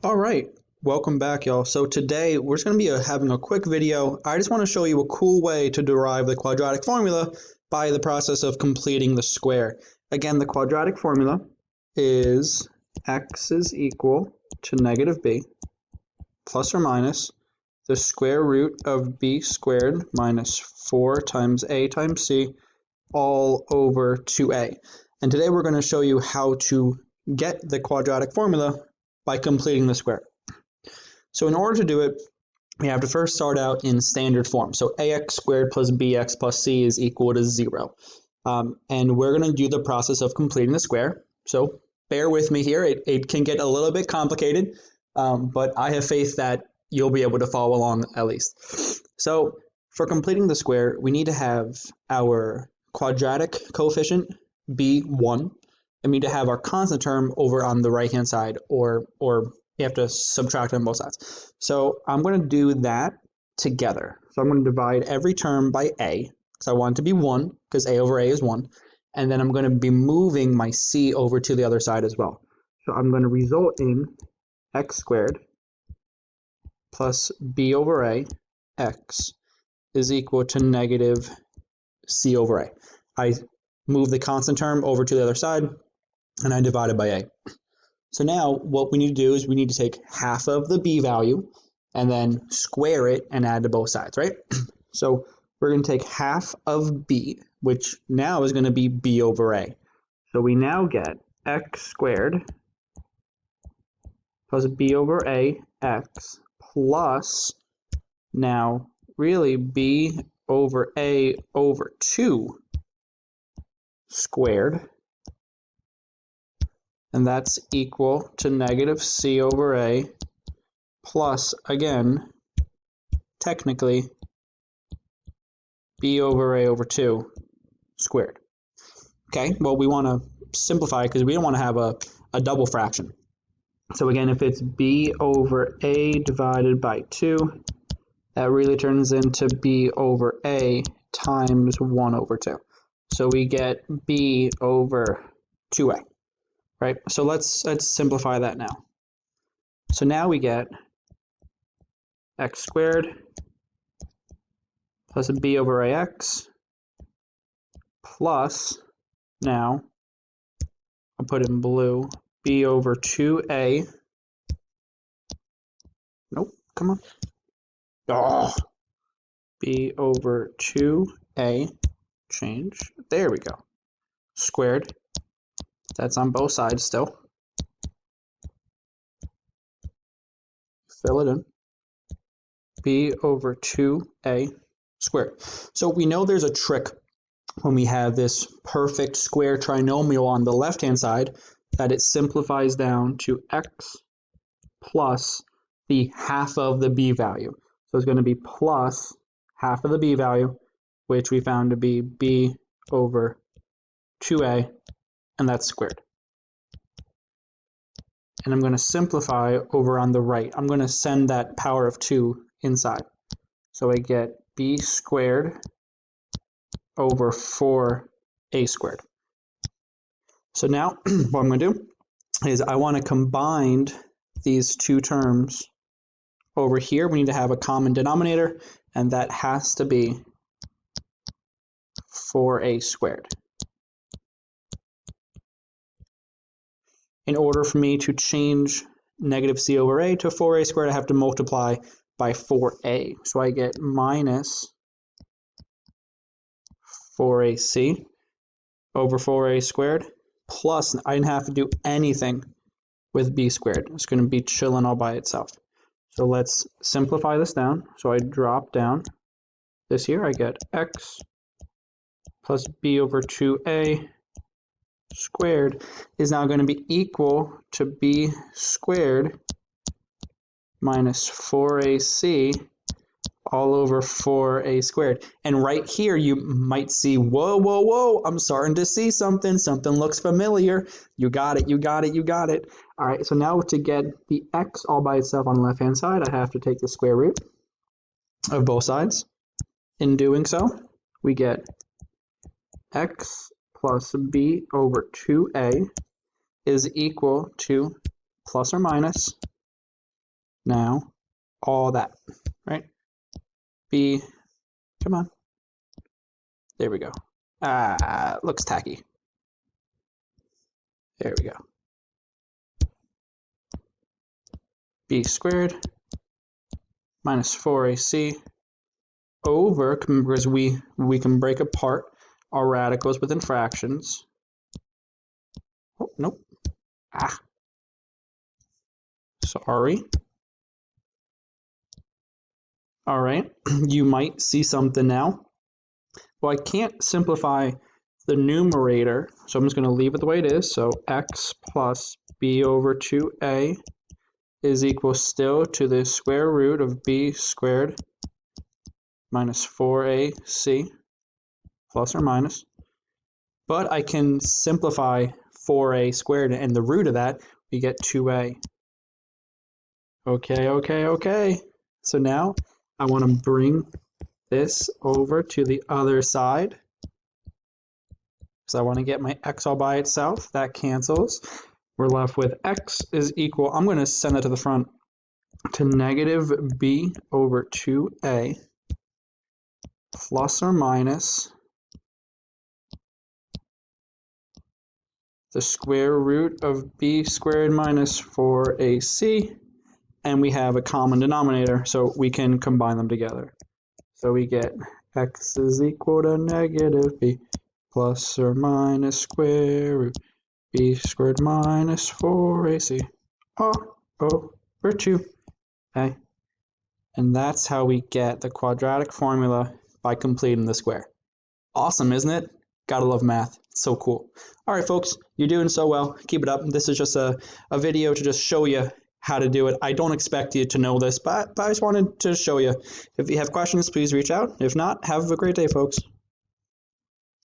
All right, welcome back, y'all. So today we're just going to be having a quick video. I just want to show you a cool way to derive the quadratic formula by the process of completing the square. Again, the quadratic formula is x is equal to negative b plus or minus the square root of b squared minus 4 times a times c all over 2a. And today we're going to show you how to get the quadratic formula by completing the square. So in order to do it, we have to first start out in standard form. So ax squared plus bx plus c is equal to 0. And we're going to do the process of completing the square. So bear with me here. It can get a little bit complicated, but I have faith that you'll be able to follow along at least. So for completing the square, we need to have our quadratic coefficient be 1. And we need to have our constant term over on the right-hand side, or you have to subtract on both sides. So I'm going to do that together. So I'm going to divide every term by a, because I want it to be 1, because a over a is 1. And then I'm going to be moving my c over to the other side as well. So I'm going to result in x squared plus b over a x is equal to negative c over a. I move the constant term over to the other side, and I divide it by a. So now what we need to do is we need to take half of the b value and then square it and add to both sides, right? So we're going to take half of b, which now is going to be b over a. So we now get x squared plus b over a x plus now really b over a over 2 squared. And that's equal to negative c over a plus, again, technically, b over a over 2 squared. Okay, well, we want to simplify because we don't want to have a double fraction. So again, if it's b over a divided by 2, that really turns into b over a times 1 over 2. So we get b over 2a. Right, so let's simplify that now. So now we get x squared plus b over ax plus, now I'll put in blue, b over 2a. Nope, come on. Oh, b over 2a, change, there we go, squared. That's on both sides still. Fill it in. B over 2a squared. So we know there's a trick when we have this perfect square trinomial on the left-hand side, that it simplifies down to x plus the half of the b value. So it's going to be plus half of the b value, which we found to be b over 2a, and that's squared. And I'm going to simplify over on the right. I'm going to send that power of 2 inside. So I get b squared over 4a squared. So now what I'm going to do is I want to combine these two terms over here. We need to have a common denominator, and that has to be 4a squared. In order for me to change negative c over a to 4a squared, I have to multiply by 4a. So I get minus 4ac over 4a squared, plus I didn't have to do anything with b squared. It's going to be chilling all by itself. So let's simplify this down. So I drop down this here. I get x plus b over 2a squared is now going to be equal to b squared minus 4ac all over 4a squared. And right here you might see, whoa, I'm starting to see something. Something looks familiar. You got it, you got it, you got it. All right, so now to get the x all by itself on the left-hand side, I have to take the square root of both sides. In doing so, we get x plus b over 2a is equal to plus or minus now all that, right? B, come on. There we go. Looks tacky. There we go. B squared minus 4ac over, because we can break apart our radicals within fractions. Oh, nope. Sorry. All right, you might see something now. Well, I can't simplify the numerator, so I'm just going to leave it the way it is. So x plus b over 2a is equal still to the square root of b squared minus 4ac plus or minus. But I can simplify 4a squared, and the root of that, we get 2a. Okay. So now I want to bring this over to the other side. So I want to get my x all by itself. That cancels. We're left with x is equal, I'm going to send that to the front, to negative b over 2a plus or minus the square root of b squared minus 4ac, and we have a common denominator, so we can combine them together. So we get x is equal to negative b plus or minus square root b squared minus 4ac over 2. Okay, and that's how we get the quadratic formula by completing the square. Awesome, isn't it? Gotta love math. It's so cool. All right, folks, you're doing so well. Keep it up. This is just a video to just show you how to do it. I don't expect you to know this, but I just wanted to show you. If you have questions, please reach out. If not, have a great day, folks.